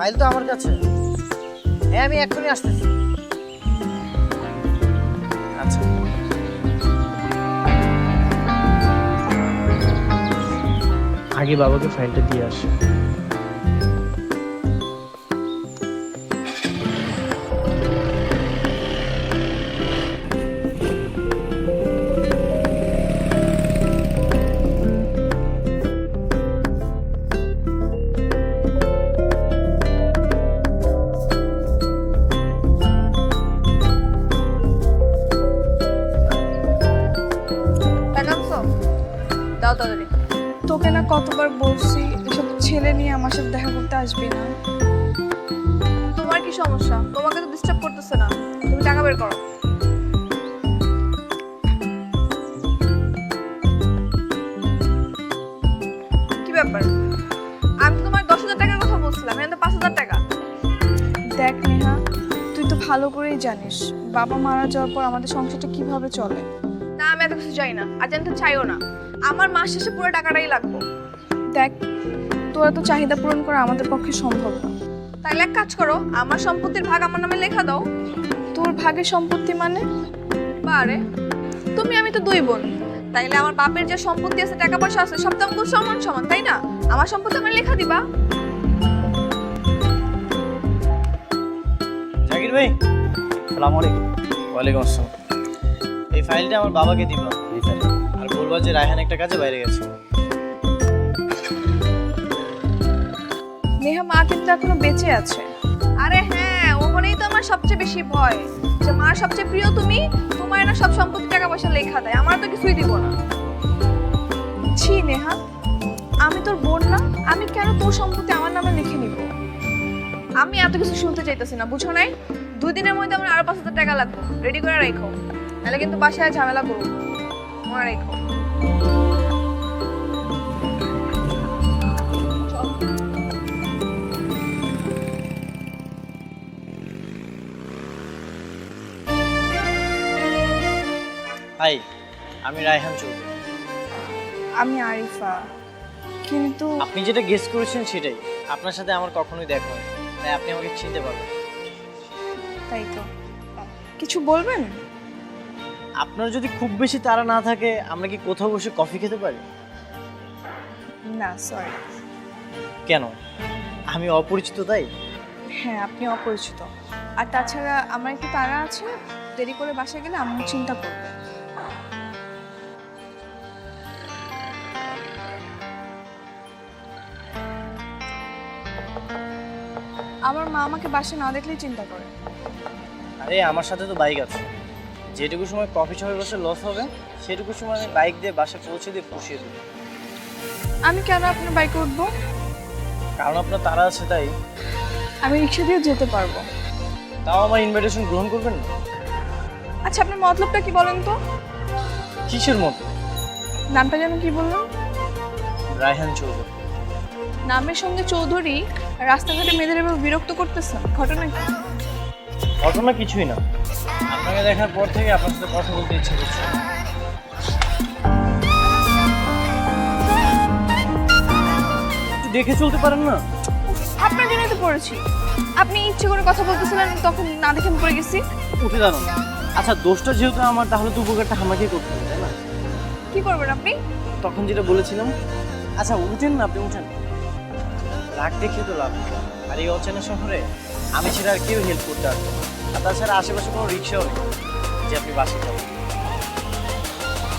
File তো আমার কাছে। হ্যাঁ, আমি এক্ষুনি আসতেছি। আচ্ছা, আগে বাবাকে ফাইলটা দিয়ে আসে। টাকা আনছো? দাও তাড়াতাড়ি। তোকে না কতবার বলছি এসব ছেলে নিয়ে আমার সাথে দেখা করতে আসবি না। তোমার কি সমস্যা? তোমাকে তো ডিস্টার্ব করতেছে না, তুমি টাকা বের করো। কি ব্যাপার? আমি তো তোমার 10,000 টাকার কথা বলছিলাম, এখানে তো 5,000 টাকা। দেখ নেহা, তুই তো ভালো করেই জানিস বাবা মারা যাওয়ার পর আমাদের সংসারটা কিভাবে চলে। না, আমি এত কিছু চাই না, আর জানতে চাইও না। আমার মাস শেষে পুরো টাকাটাই লাগবে। দেখ, তোরা তো চাহিদা পূরণ করা আমাদের পক্ষে সম্ভব না। তাইলে এক কাজ করো, আমার সম্পত্তির ভাগ আমার নামে লেখা দাও। তোর ভাগের সম্পত্তি মানে? বারে, তুমি আমি তো দুই বোন, তাইলে আমার বাপের যে সম্পত্তি আছে, টাকা পয়সা আছে, সব তো আমাকে সমান সমান, তাই না? আমার সম্পত্তি আমার লেখা দিবা। জাকির ভাই, আসসালামু আলাইকুম। ওয়ালাইকুম আসসালাম। এই ফাইলটা আমার বাবাকে দিবা, আর বলবা যে রায়হান একটা কাজে বাইরে গেছে। নেহা মা কিন্তু এখনো বেঁচে আছে। আরে হ্যাঁ, ওখানেই তো আমার সবচেয়ে বেশি ভয়, যে মার সবচেয়ে প্রিয় তুমি, তোমার না সব সম্পত্তি টাকা পয়সা লেখা দেয়, আমার তো কিছুই দিব না। ছি নেহা, আমি তোর বোন না? আমি কেন তোর সম্পত্তি আমার নামে লিখে নিব? আমি এত কিছু শুনতে চাইতেছি না, বুঝো নাই? 2 দিনের মধ্যে আমার আরো 5,000 টাকা লাগবে, রেডি করে রাখো, নাহলে কিন্তু বাসায় ঝামেলা করবো। মনে রাখো। হাই, আমি রায়হান চৌধুরী। আমি আরিফা। কিন্তু আপনি যেটা গেস করেছেন সেটাই। আপনার সাথে আমার কখনোই দেখা হয়নি, তাই আপনি আমাকে চিনতে পারবেন। তাই তো, কিছু বলবেন? আপনার যদি খুব বেশি তাড়া না থাকে, আমরা কি কোথাও বসে কফি খেতে পারি? না সরি। কেন? আমি অপরিচিত তাই? হ্যাঁ, আপনি অপরিচিত। আর তাছাড়া আমার একটু তাড়া আছে, দেরি করে বাসায় গেলে আম্মু চিন্তা করবে। আমার মা আমাকে বাসায় না দেখলেই চিন্তা করে। আরে আমার সাথে তো বাইক আছে, যেটুকু সময় কফি শপে বসে লস হবে সেটুকু সময় আমি বাইক দিয়ে বাসায় পৌঁছে দিয়ে পুষিয়ে দেবো। আমি কেন আপনার বাইকে উঠবো? কারণ আপনার তাড়া আছে তাই। আমি রিক্সা দিয়ে যেতে পারবো। তাও আমার ইনভাইটেশন গ্রহণ করবেন না? আচ্ছা, আপনার মতলবটা কি বলেন তো? কিসের মতো? নামটা যেন কি বললাম? রায়হান চৌধুরী। নামের সঙ্গে চৌধুরী, রাস্তাঘাটে মেয়েদের এবার বিরক্ত করতেছেন, ঘটনা কি? ঘটনা কিছুই না, আপনাকে দেখার পর থেকে আপনার সাথে কথা বলতে ইচ্ছে করছে। একটু দেখে চলতে পারেন না? আপনার জন্যই তো পড়েছি। আপনি ইচ্ছে করে কথা বলতেছিলেন, তখন না দেখে আমি পড়ে গেছি। উঠে দাঁড়ান। আচ্ছা, দোষটা যেহেতু আমার, তাহলে তো উপকারটা আমাকেই করতে হবে, তাই না? কি করবেন আপনি? তখন যেটা বলেছিলাম। আচ্ছা উঠেন না, আপনি উঠেন। রাগ দেখিয়ে তো লাভ নেই। আর এই অচেনা শহরে আমি ছাড়া আর কেউ হেল্প করতে পারবে না। আর তাছাড়া আশেপাশে কোনো রিক্সাও নেই যে আপনি বাসে যাবেন।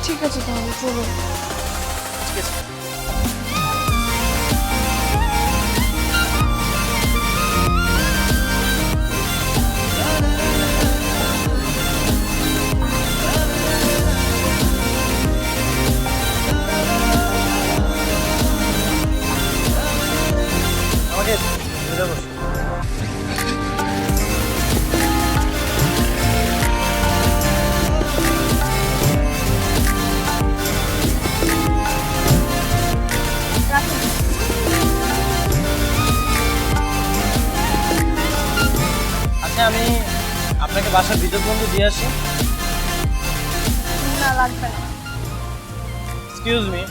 ঠিক আছে তাহলে চলুন। ঠিক আছে। আমাকে ধরে বসুন। আচ্ছা, আমি আপনাকে বাসার ভিতর পর্যন্ত দিয়ে আসি। না লাগবে না। এক্সকিউজ মি,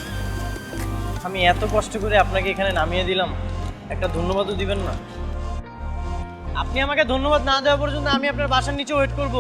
আমি এত কষ্ট করে আপনাকে এখানে নামিয়ে দিলাম, একটা ধন্যবাদও দিবেন না? আপনি আমাকে ধন্যবাদ না দেওয়া পর্যন্ত আমি আপনার বাসার নিচে ওয়েট করব।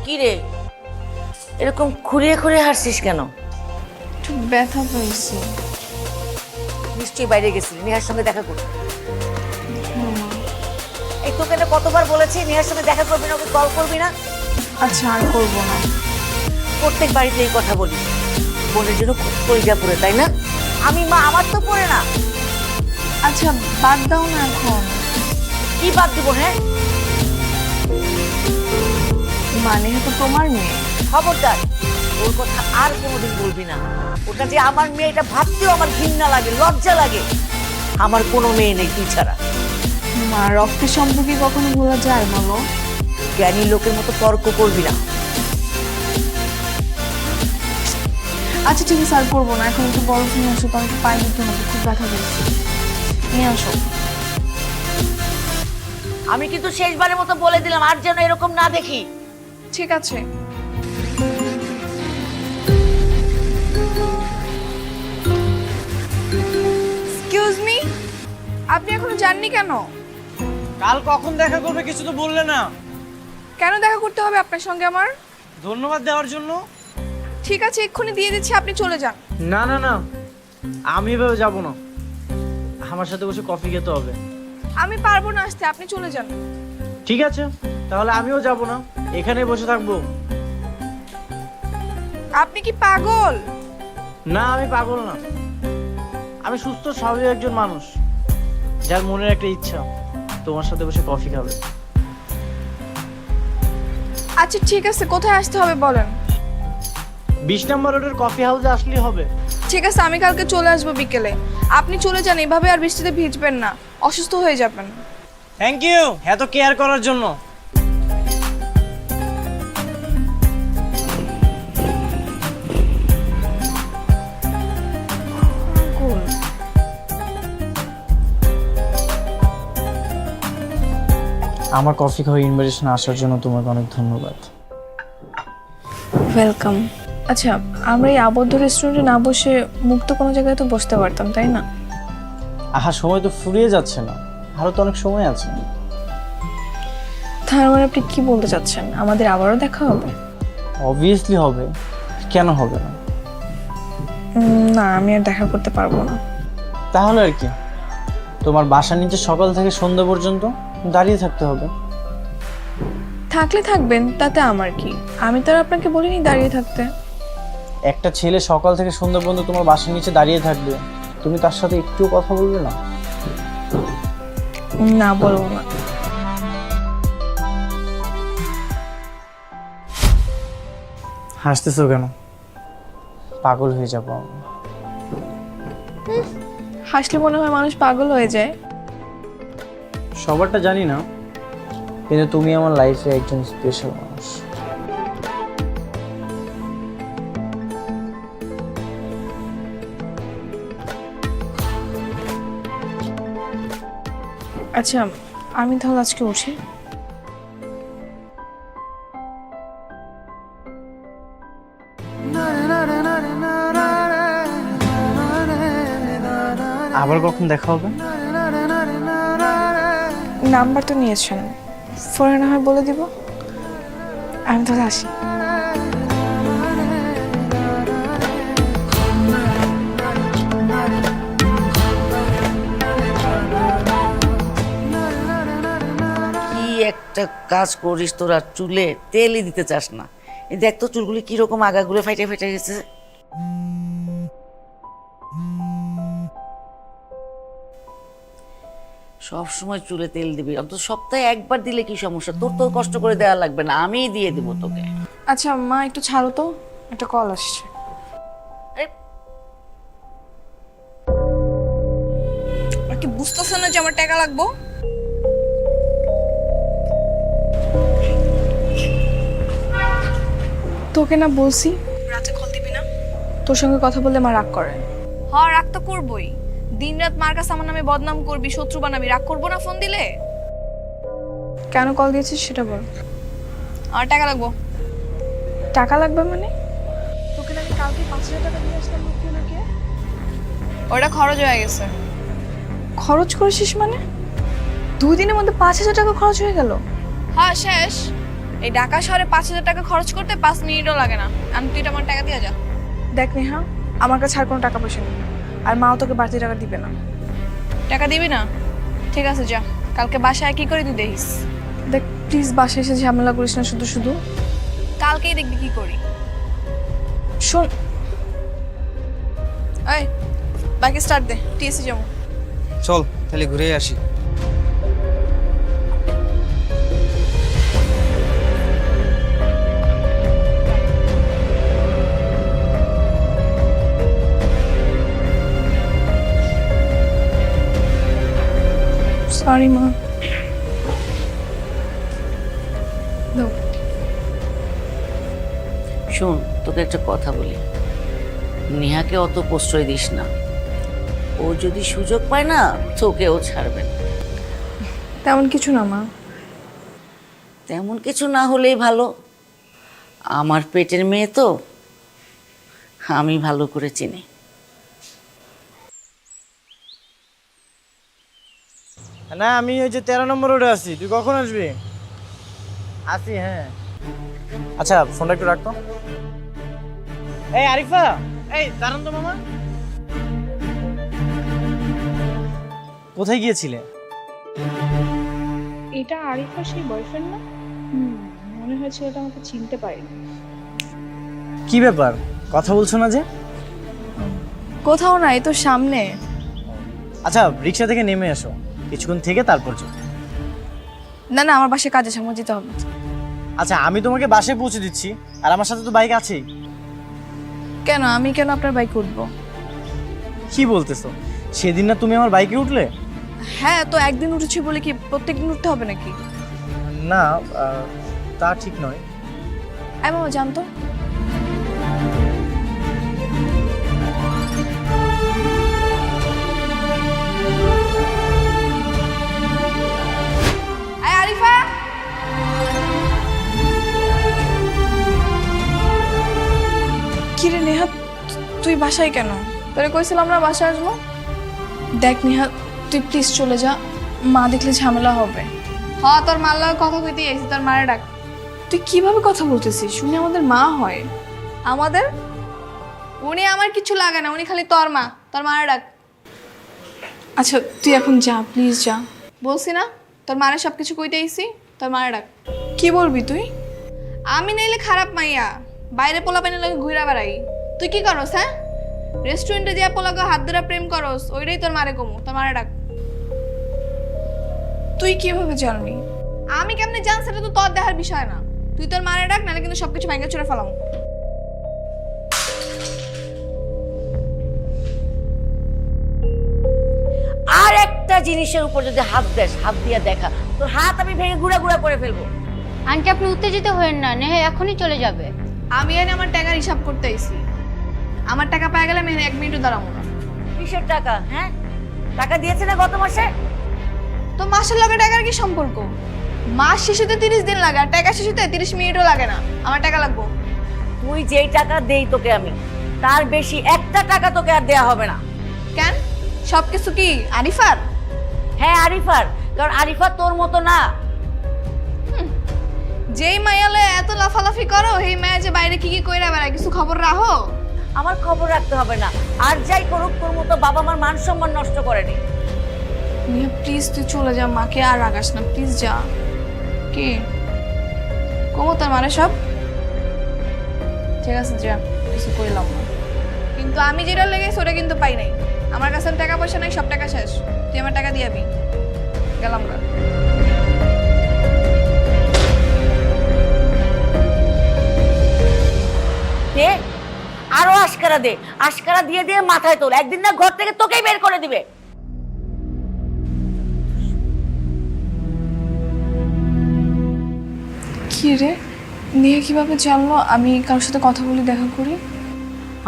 কি রে, এরকম খুঁড়িয়ে খুঁড়িয়ে হাসছিস কেন? একটু ব্যথা পেয়েছি। নিশ্চয়ই বাইরে গেছিলি নেহার সঙ্গে দেখা করতে। এই তোকে না কতবার বলেছি নেহার সঙ্গে দেখা করবি না, ওকে কল করবি না। আচ্ছা আর করবো না। প্রত্যেক বাড়িতে এই কথা বলি, বোনের জন্য খুব কলিজা পড়ে, তাই না? আমি মা, আমার তো পড়ে না। আচ্ছা বাদ দাও না এখন। কি বাদ দিব? হ্যাঁ, মানে তো তোমার মেয়ে। খবরদার, ওর কথা আর কোনোদিন বলবি না। ওটা যে আমার মেয়ে এটা ভাবতেও আমার ঘৃণা লাগে, লজ্জা লাগে। আমার কোনো মেয়ে নেই তুই ছাড়া। মা, রক্তের সম্পর্কে কখনো ভোলা যায় বলো? জ্ঞানী লোকের মতো তর্ক করবি না। আচ্ছা ঠিক আছে, আর করবো না। এখন একটু বরফ নিয়ে আসো, তো আমাকে পায়ে দিতে হবে, খুব ব্যথা পেয়েছি। নিয়ে আসো। আমি কিন্তু শেষবারের মতো বলে দিলাম, আর যেন এরকম না দেখি। ঠিক আছে। এক্সকিউজ মি, আপনি এখনো যাননি কেন? কাল কখন দেখা করবে কিছু তো বললে না। কেন দেখা করতে হবে আপনার সঙ্গে আমার? ধন্যবাদ দেওয়ার জন্য। ঠিক আছে, এক্ষুনি দিয়ে দিচ্ছি, আপনি চলে যান। না না না, আমি এভাবে যাব না। আমার সাথে বসে কফি খেতে হবে। আমি পারবো না আসতে, আপনি চলে যান। ঠিক আছে, তাহলে আমিও যাব না, এখানে বসে থাকবো। আপনি কি পাগল? না, আমি পাগল না। আমি সুস্থ স্বাভাবিক একজন মানুষ, যার মনের একটা ইচ্ছা তোমার সাথে বসে কফি খাবে। আচ্ছা ঠিক আছে, কোথায় আসতে হবে বলেন। 20 নম্বর রোডের কফি হাউসে আসলেই হবে। ঠিক আছে, আমি কালকে চলে আসবো বিকেলে। আপনি চলে যান, এভাবে আর বৃষ্টিতে ভিজবেন না, অসুস্থ হয়ে যাবেন। থ্যাংক ইউ এত কেয়ার করার জন্য। আমার কফি খাওয়া ইনভাইটেশন আসার জন্য তোমাকে অনেক ধন্যবাদ। ওয়েলকাম। আচ্ছা, আমরা এই আবদ্ধ রেস্টুরেন্টে না বসে মুক্ত কোনো জায়গায় তো বসতে পারতাম, তাই না? আহা, সময় তো ফুরিয়ে যাচ্ছে না, আরো তো অনেক সময় আছে। তার মানে আপনি কি বলতে চাচ্ছেন, আমাদের আবারও দেখা হবে? অবভিয়াসলি হবে, কেন হবে না? না, আমি আর দেখা করতে পারবো না। তাহলে আর কি, তোমার বাসার নিচে সকাল থেকে সন্ধ্যা পর্যন্ত দাঁড়িয়ে থাকতে হবে। থাকলে থাকবেন, তাতে আমার কি? আমি তো আর আপনাকে বলিনি দাঁড়িয়ে থাকতে। একটা ছেলে সকাল থেকে সন্ধ্যা পর্যন্ত তোমার বাসার নিচে দাঁড়িয়ে থাকবে, তুমি তার সাথে একটুও কথা বলবে না? না, বলবো না। হাসতেছো কেন? পাগল হয়ে যাবো আমি। হাসলে মনে হয় মানুষ পাগল হয়ে যায়। সবারটা জানি না, কিন্তু তুমি আমার লাইফে একজন স্পেশাল মানুষ। আচ্ছা, আমি তাহলে আজকে উঠি। আবার কখন দেখা হবে? নাম্বার তো নিয়েছেন, ফোনে না হয় বলে দিব। আমি তাহলে আসি। কি একটা কাজ করিস তোরা, চুলে তেলই দিতে চাস না। এই দেখ তো চুলগুলি কিরকম আগাগুলো ফেটে ফেটে গেছে। সব সময় চুলে তেল দিবি, অন্তত সপ্তাহে একবার দিলে কি সমস্যা? তোর তো কষ্ট করে দেওয়া লাগবে না, আমিই দিয়ে দিব তোকে। আচ্ছা মা, একটু ছাড়ো তো, একটা কল আসছে। আরে, আপনার কি বুঝতেছেন না যে আমার টাকা লাগবো? তোকে না বলছি রাতে কল দিবি না, তোর সঙ্গে কথা বললে মা রাগ করে। হ্যাঁ, রাগ তো করবই। দিনরাত মার কাছে আমার নামে বদনাম করবি, শত্রু বানাবি, রাগ করবো না ফোন দিলে? কেন কল দিয়েছিস সেটা বল। আমার টাকা লাগবো। টাকা লাগবে মানে? তোকে না আমি কালকে 5,000 টাকা দিয়ে আসলাম লক্ষ্মী ওনাকে। ওটা খরচ হয়ে গেছে। খরচ করেছিস মানে? 2 দিনের মধ্যে 5,000 টাকা খরচ হয়ে গেল? হ্যাঁ, শেষ। এই ঢাকা শহরে 5,000 টাকা খরচ করতে 5 মিনিটও লাগে না। আমি তুই আমার টাকা দিয়ে যা। দেখ নেহা, আমার কাছে আর কোনো টাকা পয়সা নেই, আর মাও তোকে বাড়তি টাকা দিবে না। টাকা দিবি না? ঠিক আছে, যা। কালকে বাসায় কি করে তুই দেখিস। দেখ প্লিজ, বাসায় এসে ঝামেলা করিস না শুধু শুধু। কালকেই দেখবি কি করি। শোন, এই বাইকে স্টার্ট দে, টিএসসি যাবো। চল তাহলে ঘুরে আসি। সরি মা। দাও। শোন, তোকে একটা কথা বলি, নেহাকে অত প্রশ্রয় দিস না। ও যদি সুযোগ পায় না, তোকেও ছাড়বে না। তেমন কিছু না মা। তেমন কিছু না হলেই ভালো। আমার পেটের মেয়ে তো, আমি ভালো করে চিনি। না, আমি ওই যে 13 নম্বর রোডে আছি। তুই কখন আসবি? আসি, হ্যাঁ। আচ্ছা, ফোনটা একটু রাখতো। এই আরিফা, এই দাঁড়ান তো মামা। কোথায় গিয়েছিলে? এটা আরিফার সেই বয়ফ্রেন্ড না? মনে হয়েছে ওটা আমাকে চিনতে পারেনি। কি ব্যাপার, কথা বলছো না যে? কোথাও না, এই তো সামনে। আচ্ছা, রিক্সা থেকে নেমে এসো, কিছুক্ষণ থেকে তারপর যাও। না না, আমার বাসায় কাজ আছে, আমার যেতে হবে। আচ্ছা, আমি তোমাকে বাসায় পৌঁছে দিচ্ছি, আর আমার সাথে তো বাইক আছেই। কেন, আমি কেন আপনার বাইকে উঠবো? কি বলতেছো? সেদিন না তুমি আমার বাইকে উঠলে? হ্যাঁ, তো একদিন উঠেছি বলে কি প্রত্যেকদিন উঠতে হবে নাকি? না, তা ঠিক নয়। মামা জানতো। এই আরিফা, কিরে নেহা, তুই বাসায় কেন? তোরে কইছিলাম না বাসায় আসবো। দেখ নেহা, তুই প্লিজ চলে যা, মা দেখলে ঝামেলা হবে। হ্যাঁ, তোর মার লগে কথা কইতে আইছি, তোর মারে ডাক। তুই কিভাবে কথা বলতেছিস? শুনে আমাদের মা হয়। আমাদের? উনি আমার কিছু লাগে না, উনি খালি তোর মা। তোর মারে ডাক। আচ্ছা তুই এখন যা, প্লিজ যা। বলছি না, তোর মারে সব কিছু কইতে আইছি, তোর মারে ডাক। কি বলবি তুই? আমি নাইলে খারাপ মাইয়া, বাইরে পোলা পাইনের লগে ঘুরা বেড়াই। তুই কি করস? হ্যাঁ, রেস্টুরেন্টে যে পোলাকে হাত ধরে প্রেম করস, ওইটাই তোর মারে কমু। তোর মারে ডাক। তুই কিভাবে জানবি? আমি কেমনে জান সেটা তো তোর দেখার বিষয় না। তুই তোর মারে ডাক, নাহলে কিন্তু সবকিছু ভাঙা চুরে ফেলাম। আর একটা জিনিসের উপর যদি হাত দেস, হাত দিয়ে দেখা, তোর হাত আমি ভেঙে গুঁড়া গুঁড়া করে ফেলবো। আন্টি আপনি উত্তেজিত হয়েন না, নেহা এখনই চলে যাবে। আমি এনে আমার টাকার হিসাব করতে আইছি। আমার টাকা পাই গেলে আমি 1 মিনিটও দাঁড়াবো না। কিসের টাকা? হ্যাঁ, টাকা দিয়েছে না গত মাসে? তো মাসের লগে টাকার কি সম্পর্ক? মাস শেষেতে 30 দিন লাগে, আর টাকা শেষেতে 30 মিনিটও লাগে না। আমার টাকা লাগবো। তুই যেই টাকা দেই তোকে আমি, তার বেশি একটা টাকা তোকে আর দেয়া হবে না। কেন? সবকিছু কি আরিফার? হ্যাঁ আরিফার, কারণ আরিফা তোর মতো না। যেই মায়ালে এত লাফালাফি করো, সেই মায়া যে বাইরে কি কি কইরা বেড়ায়, কিছু খবর রাখো? আমার খবর রাখতে হবে না, আর যাই করুক তোর মতো বাবা মার মান সম্মান নষ্ট করেনি। নেহা প্লিজ তুই চলে যা, মাকে আর রাগাস না, প্লিজ যা। কি কমো তোর মানে সব? ঠিক আছে যা, কিছু কইলাম না। কিন্তু আমি যেটা লেগেছি ওটা কিন্তু পাই নাই। আমার কাছে টাকা পয়সা নাই, সব টাকা শেষ। তুই আমার টাকা দিয়াবি। গেলাম গা। দে, আরো আশকারা দে, আশকারা দিয়ে দিয়ে মাথায় তোল। একদিন না ঘর থেকে তোকেই বের করে দিবে। কি রে, নেহা কিভাবে জানলো আমি কারোর সাথে কথা বলি, দেখা করি?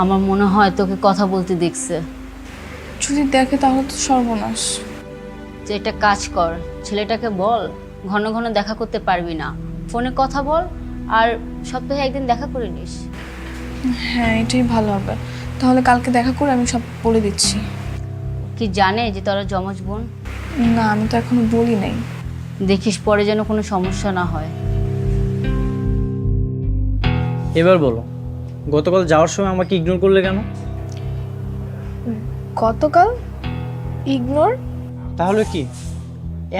আমার মনে হয় তোকে কথা বলতে দেখছে। যদি দেখে তাহলে তো সর্বনাশ। যে একটা কাজ কর, ছেলেটাকে বল ঘন ঘন দেখা করতে পারবি না, ফোনে কথা বল আর সপ্তাহে একদিন দেখা করে নিস। হ্যাঁ, এটাই ভালো হবে। তাহলে কালকে দেখা করে আমি সব বলে দিচ্ছি। কি জানে যে তোরা যমজ বোন? না, আমি তো এখনো বলি নাই। দেখিস পরে যেন কোনো সমস্যা না হয়। এবার বলো, গতকাল যাওয়ার সময় আমাকে ইগনোর করলে কেন? গতকাল ইগনোর? তাহলে কি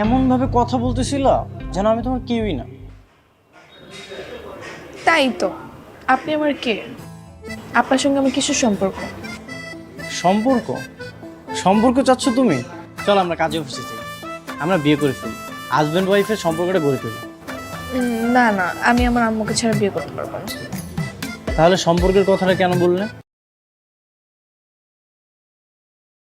এমনভাবে কথা বলতেছিল যেন আমি তোমার কেউই না? তাই তো, আপনি আমার কে? আপনার সঙ্গে আমার কিসের সম্পর্ক? সম্পর্ক? সম্পর্ক চাচ্ছ তুমি? চলো আমরা কাজে অফিসে যাই, আমরা বিয়ে করে ফেলি, হাজব্যান্ড ওয়াইফের সম্পর্কটা গড়ে তুলি। না না, আমি আমার আম্মুকে ছাড়া বিয়ে করতে পারবো না। তাহলে সম্পর্কের কথাটা কেন বললে?